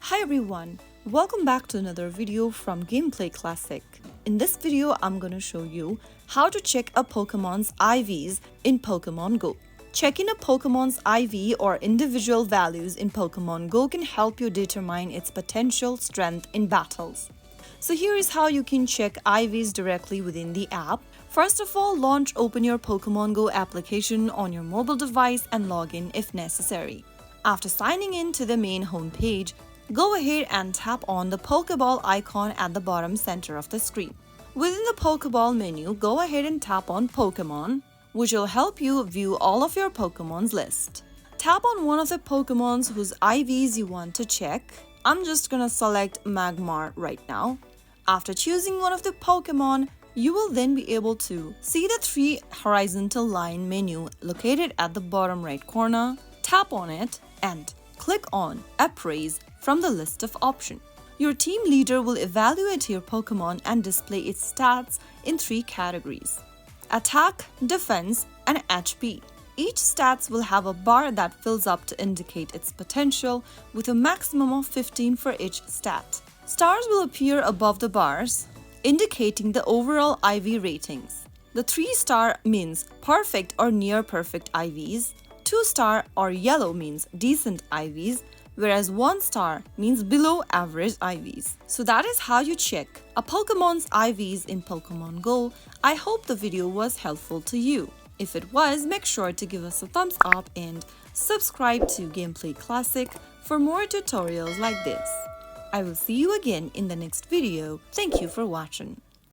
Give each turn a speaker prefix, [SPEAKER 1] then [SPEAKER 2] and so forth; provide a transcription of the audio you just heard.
[SPEAKER 1] Hi everyone, welcome back to another video from Gameplay Classic. In this video, I'm gonna show you how to check a Pokemon's IVs in Pokemon Go. Checking a Pokemon's IV or individual values in Pokemon Go can help you determine its potential strength in battles. So here is how you can check IVs directly within the app. First of all, open your Pokemon Go application on your mobile device and log in if necessary. After signing in to the main homepage, go ahead and tap on the Pokeball icon at the bottom center of the screen. Within the Pokeball menu, go ahead and tap on Pokemon, which will help you view all of your Pokemon's list. Tap on one of the Pokemons whose IVs you want to check. I'm just gonna select Magmar right now. After choosing one of the Pokemon, you will then be able to see the three horizontal line menu located at the bottom right corner. Tap on it and click on Appraise from the list of options. Your team leader will evaluate your Pokemon and display its stats in three categories: Attack, Defense, and HP. Each stats will have a bar that fills up to indicate its potential, with a maximum of 15 for each stat. Stars will appear above the bars, indicating the overall IV ratings. The 3-star means perfect or near perfect IVs, 2-star or yellow means decent IVs, whereas 1-star means below average IVs. So that is how you check a Pokemon's IVs in Pokemon Go. I hope the video was helpful to you. If it was, make sure to give us a thumbs up and subscribe to Gameplay Classic for more tutorials like this. I will see you again in the next video. Thank you for watching.